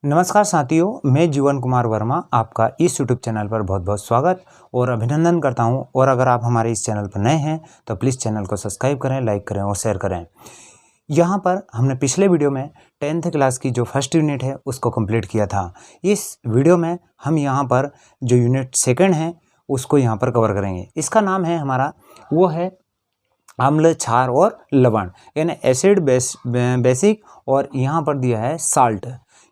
नमस्कार साथियों, मैं जीवन कुमार वर्मा आपका इस यूट्यूब चैनल पर बहुत बहुत स्वागत और अभिनंदन करता हूं। और अगर आप हमारे इस चैनल पर नए हैं तो प्लीज़ चैनल को सब्सक्राइब करें, लाइक करें और शेयर करें। यहां पर हमने पिछले वीडियो में 10th क्लास की जो फर्स्ट यूनिट है उसको कंप्लीट किया था। इस वीडियो में हम यहां पर जो यूनिट सेकेंड है उसको यहाँ पर कवर करेंगे। इसका नाम है हमारा वो है अम्ल, क्षार और लवण, यानी एसिड बेसिक और यहाँ पर दिया है साल्ट।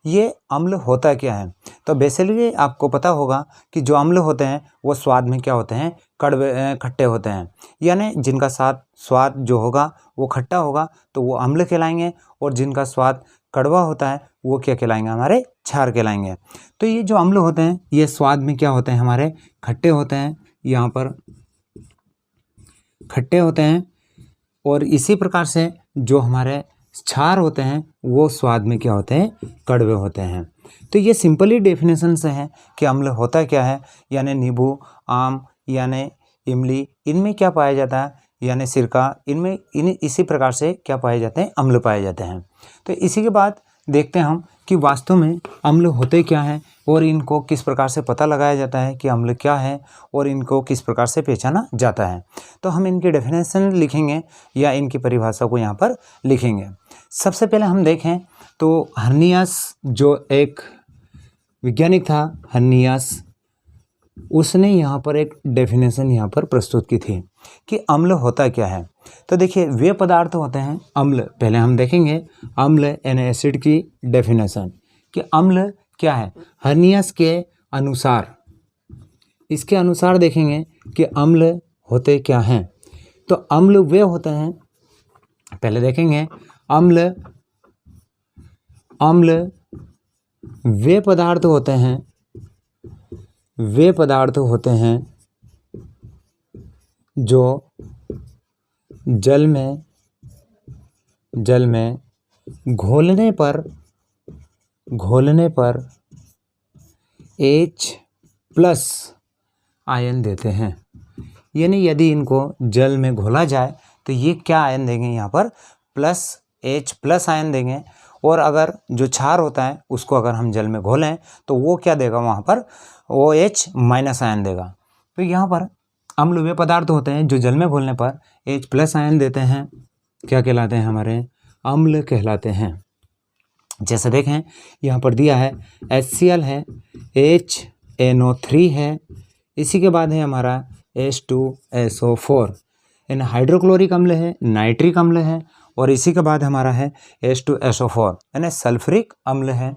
ये अम्ल होता क्या है? तो बेसिकली आपको पता होगा कि जो अम्ल होते हैं वो स्वाद में क्या होते हैं, कड़वे खट्टे होते हैं, यानी जिनका स्वाद जो होगा वो खट्टा होगा तो वो अम्ल कहलाएंगे, और जिनका स्वाद कड़वा होता है वो क्या कहलाएंगे, हमारे क्षार कहलाएंगे। तो ये जो अम्ल होते हैं ये स्वाद में क्या होते हैं, हमारे खट्टे होते हैं, यहाँ पर खट्टे होते हैं। और इसी प्रकार से जो हमारे क्षार होते हैं वो स्वाद में क्या होते हैं, कड़वे होते हैं। तो ये सिंपली डेफिनेशन से है कि अम्ल होता क्या है, यानी नींबू, आम यानी इमली, इनमें क्या पाया जाता है, यानी सिरका, इसी प्रकार से क्या पाए जाते हैं, अम्ल पाए जाते हैं। तो इसी के बाद देखते हैं हम कि वास्तव में अम्ल होते क्या हैं और इनको किस प्रकार से पता लगाया जाता है कि अम्ल क्या है और इनको किस प्रकार से पहचाना जाता है। तो हम इनकी डेफिनेशन लिखेंगे या इनकी परिभाषा को यहाँ पर लिखेंगे। सबसे पहले हम देखें तो हर्नियास जो एक वैज्ञानिक था, हर्नियास, उसने यहाँ पर एक डेफिनेशन यहाँ पर प्रस्तुत की थी कि अम्ल होता क्या है। तो देखिए वे पदार्थ होते हैं अम्ल। पहले हम देखेंगे अम्ल यानी एसिड की डेफिनेशन कि अम्ल क्या है। हर्नियास के अनुसार, इसके अनुसार देखेंगे कि अम्ल होते क्या हैं। तो अम्ल वे होते हैं, पहले देखेंगे अम्ल वे पदार्थ होते हैं, वे पदार्थ होते हैं जो जल में घोलने पर H+ आयन देते हैं। यानी यदि इनको जल में घोला जाए तो ये क्या आयन देंगे, यहाँ पर H+ आयन देंगे। और अगर जो क्षार होता है उसको अगर हम जल में घोलें तो वो क्या देगा, वहाँ पर OH- आयन देगा। तो यहाँ पर अम्ल वे पदार्थ होते हैं जो जल में घोलने पर H+ आयन देते हैं, क्या कहलाते हैं, हमारे अम्ल कहलाते हैं। जैसे देखें यहाँ पर दिया है HCl है, HNO3 है, इसी के बाद है हमारा H2SO4, यानी हाइड्रोक्लोरिक अम्ल है, नाइट्रिक अम्ल है, और इसी के बाद हमारा है H2SO4 यानी सल्फ्रिक अम्ल है।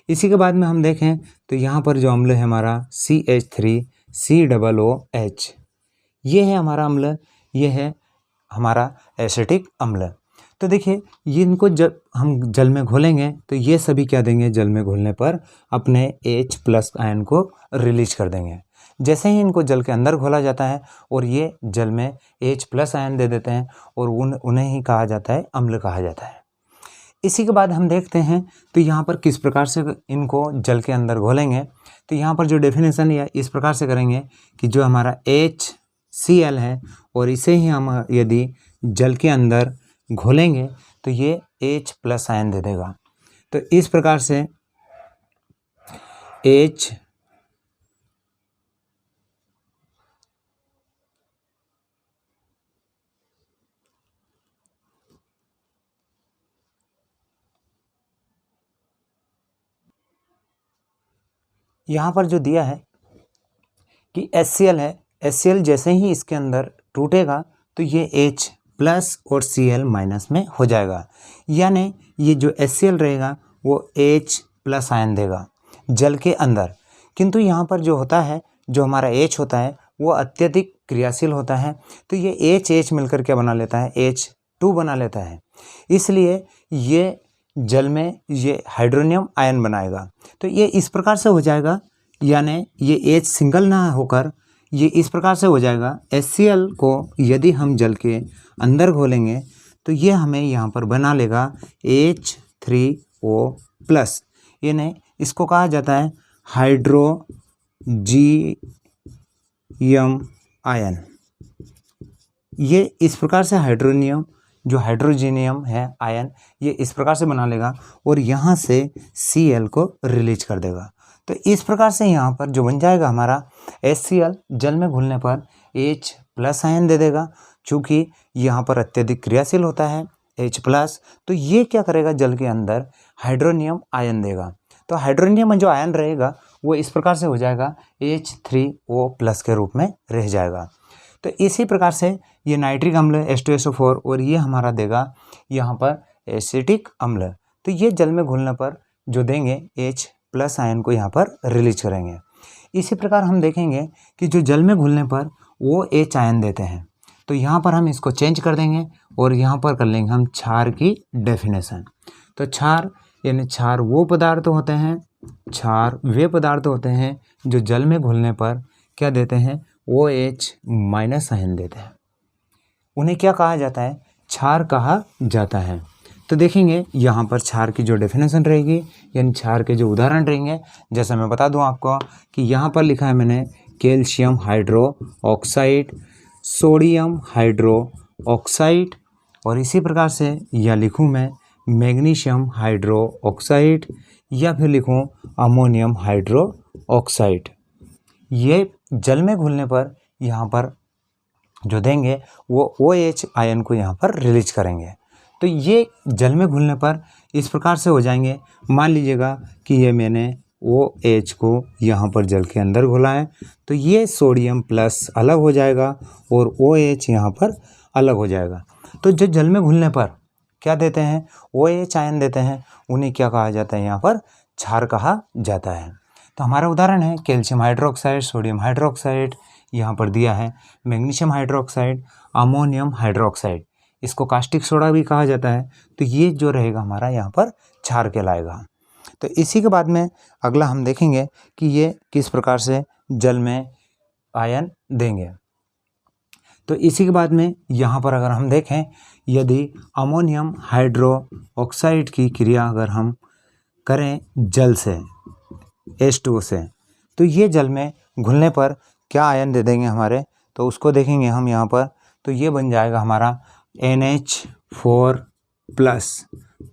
इसी के बाद में हम देखें तो यहाँ पर जो अम्ल है हमारा CH3COOH, ये है हमारा अम्ल, ये है हमारा एसिटिक अम्ल। तो देखिए ये इनको जब हम जल में घोलेंगे तो ये सभी क्या देंगे, जल में घोलने पर अपने H+ आयन को रिलीज कर देंगे। जैसे ही इनको जल के अंदर घोला जाता है और ये जल में H+ आयन दे देते हैं और उन्हें ही कहा जाता है, अम्ल कहा जाता है। इसी के बाद हम देखते हैं तो यहाँ पर किस प्रकार से इनको जल के अंदर घोलेंगे। तो यहाँ पर जो डेफिनेशन है इस प्रकार से करेंगे कि जो हमारा HCl है और इसे ही हम यदि जल के अंदर घोलेंगे तो ये H+ आयन दे देगा। तो इस प्रकार से यहाँ पर जो दिया है कि HCl है, HCl जैसे ही इसके अंदर टूटेगा तो ये H+ और Cl- में हो जाएगा, यानी ये जो HCl रहेगा वो H+ आयन देगा जल के अंदर। किंतु यहाँ पर जो होता है, जो हमारा H होता है वो अत्यधिक क्रियाशील होता है, तो ये H मिलकर क्या बना लेता है, H2 बना लेता है। इसलिए ये जल में ये हाइड्रोनियम आयन बनाएगा। तो ये इस प्रकार से हो जाएगा, यानी ये H सिंगल ना होकर ये इस प्रकार से हो जाएगा। HCl को यदि हम जल के अंदर घोलेंगे तो ये हमें यहाँ पर बना लेगा H3O+, यानी इसको कहा जाता है हाइड्रोनियम आयन। ये इस प्रकार से हाइड्रोनियम जो हाइड्रोजीनियम है आयन, ये इस प्रकार से बना लेगा और यहाँ से Cl को रिलीज कर देगा। तो इस प्रकार से यहाँ पर जो बन जाएगा हमारा HCl जल में घुलने पर H+ आयन दे देगा। चूँकि यहाँ पर अत्यधिक क्रियाशील होता है H+, तो ये क्या करेगा, जल के अंदर हाइड्रोनियम आयन देगा। तो हाइड्रोनियम जो आयन रहेगा वो इस प्रकार से हो जाएगा H3O+ के रूप में रह जाएगा। तो इसी प्रकार से ये नाइट्रिक अम्ल H2SO4 और ये हमारा देगा यहाँ पर एसिटिक अम्ल। तो ये जल में घुलने पर जो देंगे H+ आयन को यहाँ पर रिलीज करेंगे। इसी प्रकार हम देखेंगे कि जो जल में घुलने पर वो H आयन देते हैं। तो यहाँ पर हम इसको चेंज कर देंगे और यहाँ पर कर लेंगे हम क्षार की डेफिनेशन। तो क्षार यानी क्षार वो पदार्थ होते हैं, क्षार वे पदार्थ होते हैं जो जल में घुलने पर क्या देते हैं, OH- आयन देते हैं। उन्हें क्या कहा जाता है, क्षार कहा जाता है। तो देखेंगे यहाँ पर क्षार की जो डेफिनेशन रहेगी यानी क्षार के जो उदाहरण रहेंगे, जैसे मैं बता दूं आपको कि यहाँ पर लिखा है मैंने कैल्शियम हाइड्रोक्साइड, सोडियम हाइड्रोक्साइड, और इसी प्रकार से या लिखूँ मैं मैग्नीशियम हाइड्रोक्साइड या फिर लिखूँ अमोनियम हाइड्रोक्साइड। ये जल में घुलने पर यहाँ पर जो देंगे वो OH आयन को यहाँ पर रिलीज करेंगे। तो ये जल में घुलने पर इस प्रकार से हो जाएंगे। मान लीजिएगा कि ये मैंने OH को यहाँ पर जल के अंदर घुला है, तो ये सोडियम प्लस अलग हो जाएगा और OH यहाँ पर अलग हो जाएगा। तो जो जल में घुलने पर क्या देते हैं, OH आयन देते हैं, उन्हें क्या कहा जाता है, यहाँ पर क्षार कहा जाता है। तो हमारा उदाहरण है कैल्शियम हाइड्रोक्साइड, सोडियम हाइड्रोक्साइड, यहाँ पर दिया है मैग्नीशियम हाइड्रोक्साइड, अमोनियम हाइड्रोक्साइड, इसको कास्टिक सोडा भी कहा जाता है। तो ये जो रहेगा हमारा यहाँ पर क्षार कहलाएगा। तो इसी के बाद में अगला हम देखेंगे कि ये किस प्रकार से जल में आयन देंगे। तो इसी के बाद में यहाँ पर अगर हम देखें, यदि अमोनियम हाइड्रोक्साइड की क्रिया अगर हम करें जल से H2O से, तो ये जल में घुलने पर क्या आयन दे देंगे हमारे, तो उसको देखेंगे हम यहाँ पर। तो ये बन जाएगा हमारा NH4+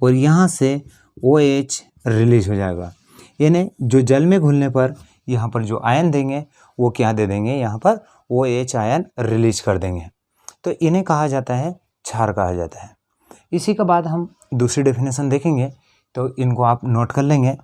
और यहाँ से OH रिलीज हो जाएगा। यानी जो जल में घुलने पर यहाँ पर जो आयन देंगे वो क्या दे देंगे, यहाँ पर OH आयन रिलीज कर देंगे। तो इन्हें कहा जाता है क्षार कहा जाता है। इसी के बाद हम दूसरी डेफिनेशन देखेंगे, तो इनको आप नोट कर लेंगे।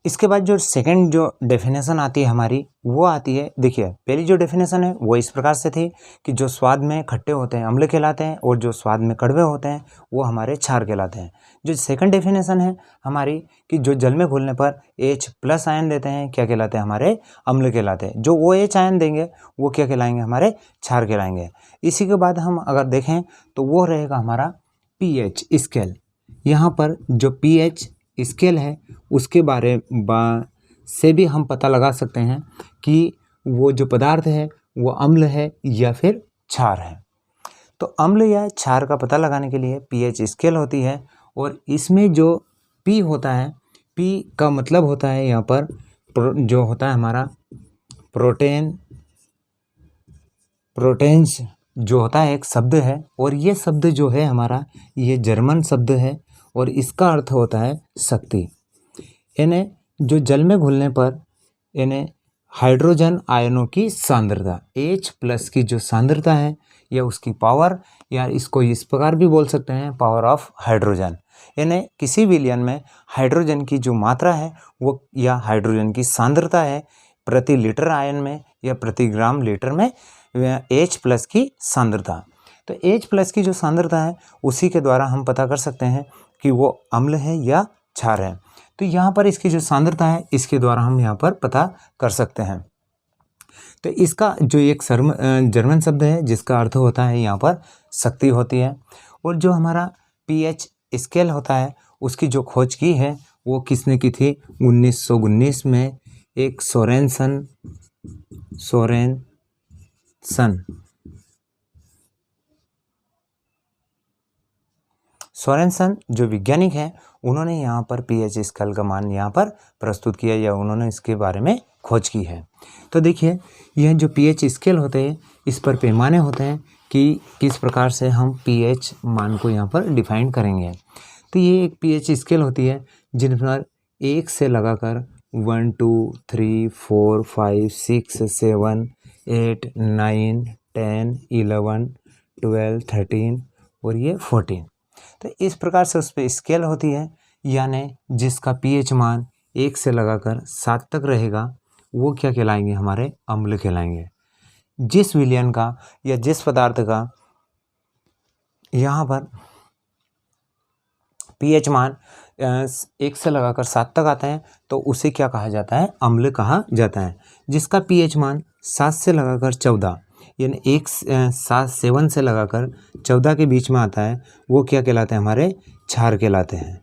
इसके बाद जो सेकंड जो डेफिनेशन आती है हमारी, वो आती है, देखिए पहली जो डेफिनेशन है वो इस प्रकार से थी कि जो स्वाद में खट्टे होते हैं अम्ल कहलाते हैं और जो स्वाद में कड़वे होते हैं वो हमारे क्षार कहलाते हैं। जो सेकंड डेफिनेशन है हमारी कि जो जल में घुलने पर H+ आयन देते हैं क्या कहलाते हैं, हमारे अम्ल कहलाते हैं। जो OH आयन देंगे वो क्या कहलाएंगे, हमारे क्षार कहलाएंगे। इसी के बाद हम अगर देखें तो वो रहेगा हमारा pH स्केल। यहाँ पर जो pH स्केल है उसके बारे से भी हम पता लगा सकते हैं कि वो जो पदार्थ है वो अम्ल है या फिर क्षार है। तो अम्ल या क्षार का पता लगाने के लिए pH स्केल होती है और इसमें जो P होता है, P का मतलब होता है यहाँ पर जो होता है हमारा प्रोटेन्स जो होता है एक शब्द है, और ये शब्द जो है हमारा ये जर्मन शब्द है और इसका अर्थ होता है शक्ति। इन्हें जो जल में घुलने पर इन्हें हाइड्रोजन आयनों की सांद्रता H+ की जो सांद्रता है या उसकी पावर, या इसको इस प्रकार भी बोल सकते हैं पावर ऑफ हाइड्रोजन। इन्हें किसी विलयन में हाइड्रोजन की जो मात्रा है वो या हाइड्रोजन की सांद्रता है प्रति लीटर आयन में या प्रति ग्राम लीटर में H+ की सांद्रता। तो H+ की जो सांद्रता है उसी के द्वारा हम पता कर सकते हैं कि वो अम्ल है या क्षार है। तो यहाँ पर इसकी जो सांद्रता है इसके द्वारा हम यहाँ पर पता कर सकते हैं। तो इसका जो एक जर्मन शब्द है जिसका अर्थ होता है यहाँ पर शक्ति होती है। और जो हमारा pH स्केल होता है उसकी जो खोज की है वो किसने की थी, 1919 में एक सोरेनसन सोरेनसन जो वैज्ञानिक हैं उन्होंने यहाँ पर पीएच स्केल का मान यहाँ पर प्रस्तुत किया या उन्होंने इसके बारे में खोज की है। तो देखिए यह जो पीएच स्केल होते हैं इस पर पैमाने होते हैं कि किस प्रकार से हम पीएच मान को यहाँ पर डिफाइन करेंगे। तो ये एक पीएच स्केल होती है जिन पर 1 से लगाकर 1 2 3 4 5 6 7 8 9 10 11 12 13 और ये 14। तो इस प्रकार से उस पर स्केल होती है, यानी जिसका पीएच मान 1 से लगाकर 7 तक रहेगा वो क्या कहलाएंगे, हमारे अम्ल कहलाएंगे। जिस विलयन का या जिस पदार्थ का यहाँ पर पीएच मान 1 से लगाकर 7 तक आता है तो उसे क्या कहा जाता है, अम्ल कहा जाता है। जिसका पीएच मान 7 से लगाकर 14 यानी 7 से लगाकर 14 के बीच में आता है वो क्या कहलाते हैं, हमारे क्षार कहलाते हैं।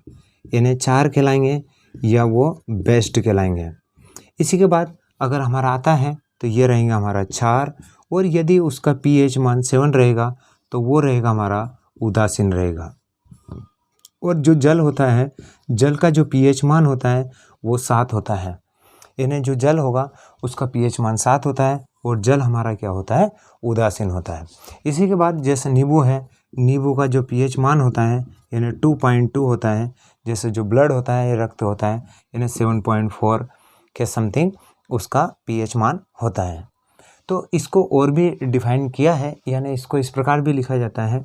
इन्हें क्षार कहलाएंगे या वो बेस्ट कहलाएंगे। इसी के बाद अगर हमारा आता है तो ये रहेगा हमारा क्षार, और यदि उसका पीएच मान 7 रहेगा तो वो रहेगा हमारा उदासीन रहेगा। और जो जल होता है, जल का जो पीएच मान होता है वो 7 होता है। इन्हें जो जल होगा उसका पीएच मान 7 होता है और जल हमारा क्या होता है, उदासीन होता है। इसी के बाद जैसे नींबू है, नींबू का जो पीएच मान होता है यानी 2.2 होता है। जैसे जो ब्लड होता है, रक्त होता है, यानी 7.4 के समथिंग उसका पीएच मान होता है। तो इसको और भी डिफाइन किया है, यानी इसको इस प्रकार भी लिखा जाता है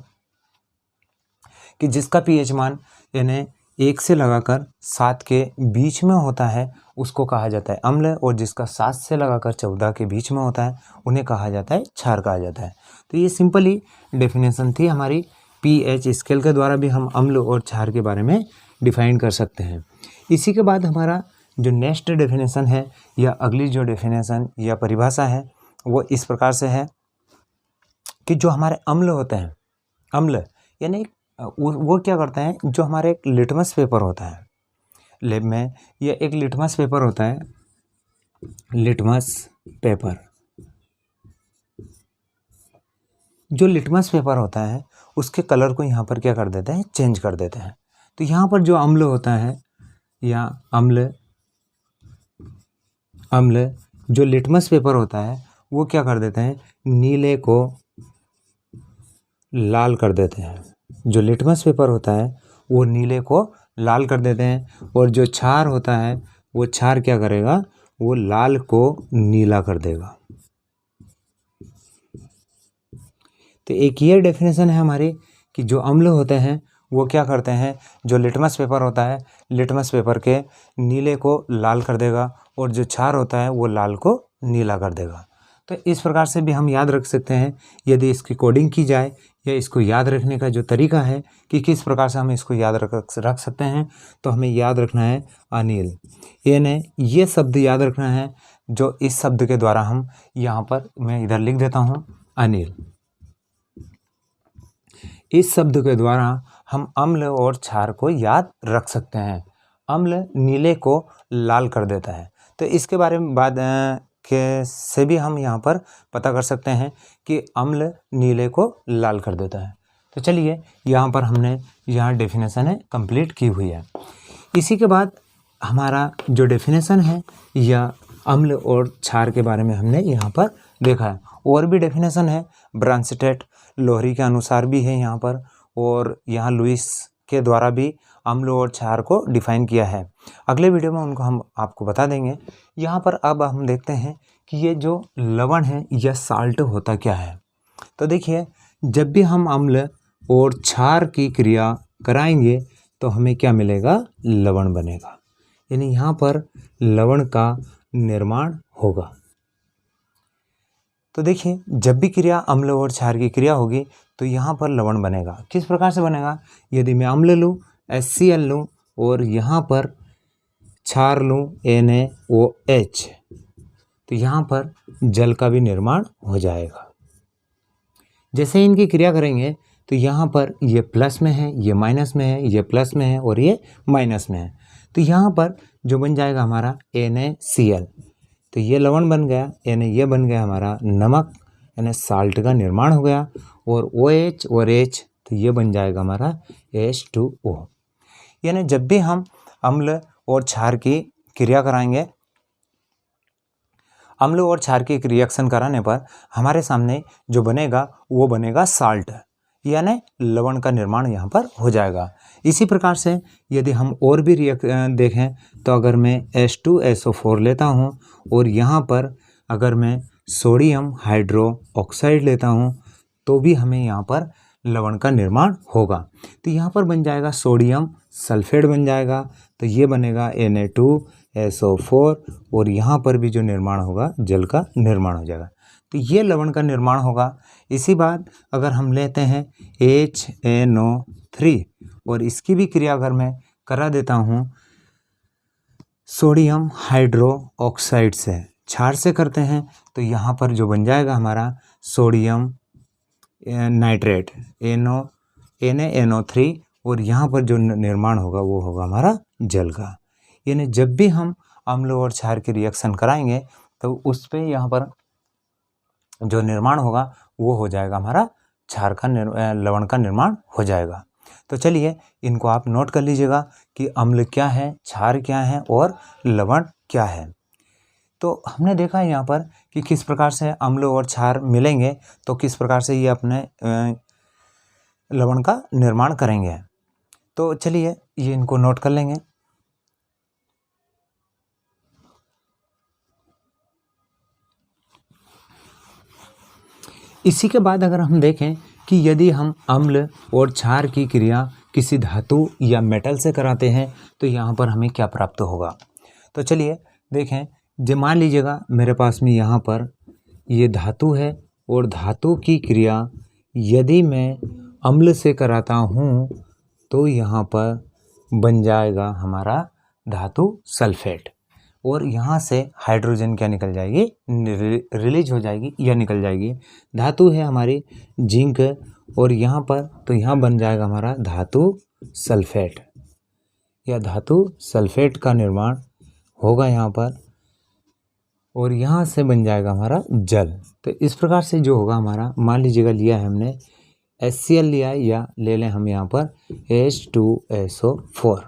कि जिसका पीएच मान यानी 1 से लगाकर 7 के बीच में होता है उसको कहा जाता है अम्ल, और जिसका 7 से लगाकर 14 के बीच में होता है उन्हें कहा जाता है क्षार कहा जाता है। तो ये सिंपली डेफिनेशन थी हमारी। पीएच स्केल के द्वारा भी हम अम्ल और क्षार के बारे में डिफाइन कर सकते हैं। इसी के बाद हमारा जो नेक्स्ट डेफिनेशन है या अगली जो डेफिनेशन या परिभाषा है वो इस प्रकार से है कि जो हमारे अम्ल होते हैं, अम्ल यानी वो क्या करते हैं, जो हमारे एक लिटमस पेपर होता है लैब में, यह एक लिटमस पेपर होता है, लिटमस पेपर। जो लिटमस पेपर होता है उसके कलर को यहाँ पर क्या कर देते हैं, चेंज कर देते हैं। तो यहाँ पर जो अम्ल होता है या अम्ल जो लिटमस पेपर होता है वो क्या कर देते हैं, नीले को लाल कर देते हैं। जो लिटमस पेपर होता है वो नीले को लाल कर देते हैं, और जो क्षार होता है वो क्षार क्या करेगा, वो लाल को नीला कर देगा। तो एक ये डेफिनेशन है हमारी कि जो अम्ल होते हैं वो क्या करते हैं, जो लिटमस पेपर होता है, लिटमस पेपर के नीले को लाल कर देगा, और जो क्षार होता है वो लाल को नीला कर देगा। तो इस प्रकार से भी हम याद रख सकते हैं। यदि इसकी कोडिंग की जाए या इसको याद रखने का जो तरीका है कि किस प्रकार से हम इसको याद रख सकते हैं, तो हमें याद रखना है अनिल, यानी ये शब्द याद रखना है जो इस शब्द के द्वारा हम यहाँ पर, मैं इधर लिख देता हूँ अनिल। इस शब्द के द्वारा हम अम्ल और क्षार को याद रख सकते हैं। अम्ल नीले को लाल कर देता है, तो इसके बारे में बाद के से भी हम यहाँ पर पता कर सकते हैं कि अम्ल नीले को लाल कर देता है। तो चलिए यहाँ पर हमने यहाँ डेफिनेशन है कंप्लीट की हुई है। इसी के बाद हमारा जो डेफिनेशन है या अम्ल और क्षार के बारे में हमने यहाँ पर देखा है। और भी डेफिनेशन है, ब्रांस्टेड लोहरी के अनुसार भी है यहाँ पर, और यहाँ लुईस के द्वारा भी अम्ल और क्षार को डिफाइन किया है। अगले वीडियो में उनको हम आपको बता देंगे। यहाँ पर अब हम देखते हैं कि ये जो लवण है या साल्ट होता क्या है। तो देखिए, जब भी हम अम्ल और क्षार की क्रिया कराएंगे तो हमें क्या मिलेगा, लवण बनेगा, यानी यहाँ पर लवण का निर्माण होगा। तो देखिए, जब भी क्रिया अम्ल और क्षार की क्रिया होगी तो यहाँ पर लवण बनेगा। किस प्रकार से बनेगा, यदि मैं अम्ल लूँ HCl लूँ और यहाँ पर क्षार लूँ NaOH, तो यहाँ पर जल का भी निर्माण हो जाएगा। जैसे ही इनकी क्रिया करेंगे तो यहाँ पर ये प्लस में है, ये माइनस में है, ये प्लस में है और ये माइनस में है। तो यहाँ पर जो बन जाएगा हमारा NaCl, तो ये लवण बन गया, यानी ये बन गया हमारा नमक, यानी साल्ट का निर्माण हो गया। और OH और H, तो तो ये बन जाएगा हमारा H2O। यानी जब भी हम अम्ल और क्षार की क्रिया कराएंगे, अम्ल और क्षार की रिएक्शन कराने पर हमारे सामने जो बनेगा वो बनेगा साल्ट, यानी लवण का निर्माण यहाँ पर हो जाएगा। इसी प्रकार से यदि हम और भी देखें तो अगर मैं H2SO4 लेता हूँ और यहाँ पर अगर मैं सोडियम हाइड्रो ऑक्साइड लेता हूँ तो भी हमें यहाँ पर लवण का निर्माण होगा। तो यहाँ पर बन जाएगा सोडियम सल्फेट बन जाएगा, तो ये बनेगा Na2SO4 और यहाँ पर भी जो निर्माण होगा जल का निर्माण हो जाएगा। तो ये लवण का निर्माण होगा। इसी बात अगर हम लेते हैं HNO3 और इसकी भी क्रिया अगर मैं करा देता हूँ सोडियम हाइड्रो ऑक्साइड से, क्षार से करते हैं, तो यहाँ पर जो बन जाएगा हमारा सोडियम नाइट्रेट NaNO3 और यहाँ पर जो निर्माण होगा वो होगा हमारा जल का। यानी जब भी हम अम्ल और क्षार की रिएक्शन कराएंगे तो उस पे यहाँ पर जो निर्माण होगा वो हो जाएगा हमारा क्षार का लवण का निर्माण हो जाएगा। तो चलिए इनको आप नोट कर लीजिएगा कि अम्ल क्या है, क्षार क्या है और लवण क्या है। तो हमने देखा है यहाँ पर कि किस प्रकार से अम्ल और क्षार मिलेंगे तो किस प्रकार से ये अपने लवण का निर्माण करेंगे। तो चलिए ये इनको नोट कर लेंगे। इसी के बाद अगर हम देखें कि यदि हम अम्ल और क्षार की क्रिया किसी धातु या मेटल से कराते हैं तो यहाँ पर हमें क्या प्राप्त होगा। तो चलिए देखें, जो मान लीजिएगा मेरे पास में यहाँ पर ये धातु है और धातु की क्रिया यदि मैं अम्ल से कराता हूँ तो यहाँ पर बन जाएगा हमारा धातु सल्फेट और यहाँ से हाइड्रोजन क्या निकल जाएगी, रिलीज हो जाएगी या निकल जाएगी। धातु है हमारी जिंक और यहाँ पर तो यहाँ बन जाएगा हमारा धातु सल्फेट या धातु सल्फेट का निर्माण होगा यहाँ पर और यहाँ से बन जाएगा हमारा जल। तो इस प्रकार से जो होगा हमारा, मान लीजिएगा लिया है हमने HCl लिया है या ले लें हम यहाँ पर H2SO4,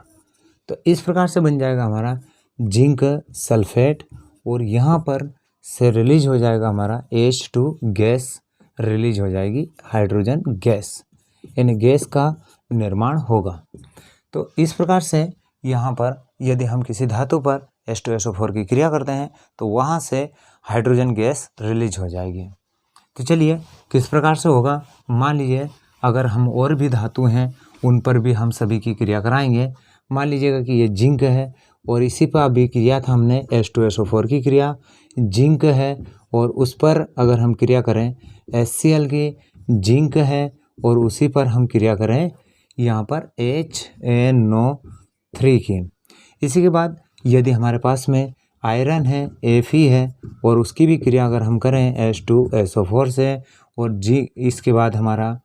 तो इस प्रकार से बन जाएगा हमारा जिंक सल्फेट और यहाँ पर से रिलीज हो जाएगा हमारा H2 गैस रिलीज हो जाएगी, हाइड्रोजन गैस, यानी गैस का निर्माण होगा। तो इस प्रकार से यहाँ पर यदि हम किसी धातु पर H2SO4 की क्रिया करते हैं तो वहाँ से हाइड्रोजन गैस रिलीज हो जाएगी। तो चलिए किस प्रकार से होगा, मान लीजिए अगर हम और भी धातु हैं उन पर भी हम सभी की क्रिया कराएंगे। मान लीजिएगा कि ये जिंक है और इसी पर अभी किया था हमने H2SO4 की क्रिया, जिंक है और उस पर अगर हम क्रिया करें HCl की, जिंक है और उसी पर हम क्रिया करें यहाँ पर HNO3 की। इसी के बाद यदि हमारे पास में आयरन है Fe है और उसकी भी क्रिया अगर हम करें H2SO4 से और इसके बाद हमारा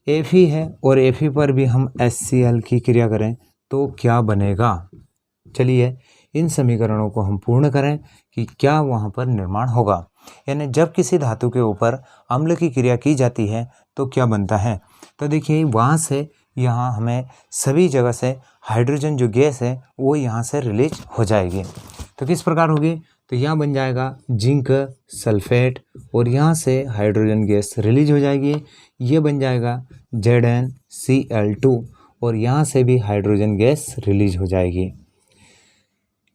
Fe है और Fe पर भी हम HCl की क्रिया करें तो क्या बनेगा। चलिए इन समीकरणों को हम पूर्ण करें कि क्या वहाँ पर निर्माण होगा। यानी जब किसी धातु के ऊपर अम्ल की क्रिया की जाती है तो क्या बनता है। तो देखिए वहाँ से यहाँ हमें सभी जगह से हाइड्रोजन जो गैस है वो यहाँ से रिलीज हो जाएगी। तो किस प्रकार होगी, तो यहाँ बन जाएगा जिंक सल्फेट और यहाँ से हाइड्रोजन गैस रिलीज हो जाएगी, ये बन जाएगा ZnCl2 और यहाँ से भी हाइड्रोजन गैस रिलीज हो जाएगी।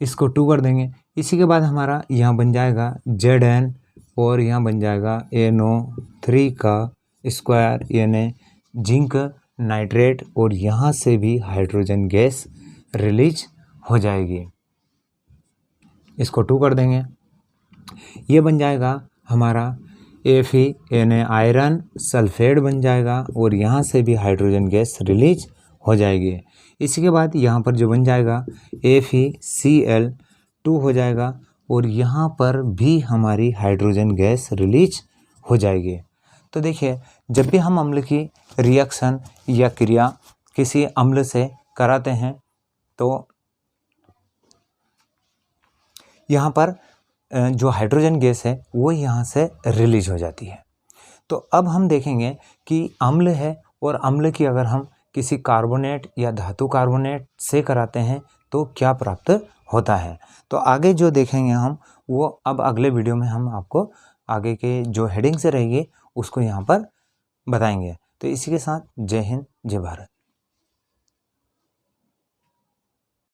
इसको 2 कर देंगे। इसी के बाद हमारा यहाँ बन जाएगा Zn और यहाँ बन जाएगा NO3 का स्क्वायर यानी जिंक नाइट्रेट और यहाँ से भी हाइड्रोजन गैस रिलीज हो जाएगी। इसको 2 कर देंगे, ये बन जाएगा हमारा Fe यानी आयरन सल्फेट बन जाएगा और यहाँ से भी हाइड्रोजन गैस रिलीज हो जाएगी। इसी के बाद यहाँ पर जो बन जाएगा FeCl2 हो जाएगा और यहाँ पर भी हमारी हाइड्रोजन गैस रिलीज हो जाएगी। तो देखिए जब भी हम अम्ल की रिएक्शन या क्रिया किसी अम्ल से कराते हैं तो यहाँ पर जो हाइड्रोजन गैस है वो यहाँ से रिलीज हो जाती है। तो अब हम देखेंगे कि अम्ल है और अम्ल की अगर हम किसी कार्बोनेट या धातु कार्बोनेट से कराते हैं तो क्या प्राप्त होता है। तो आगे जो देखेंगे हम वो अब अगले वीडियो में हम आपको आगे के जो हेडिंग से रहेगी उसको यहाँ पर बताएंगे। तो इसी के साथ जय हिंद जय भारत।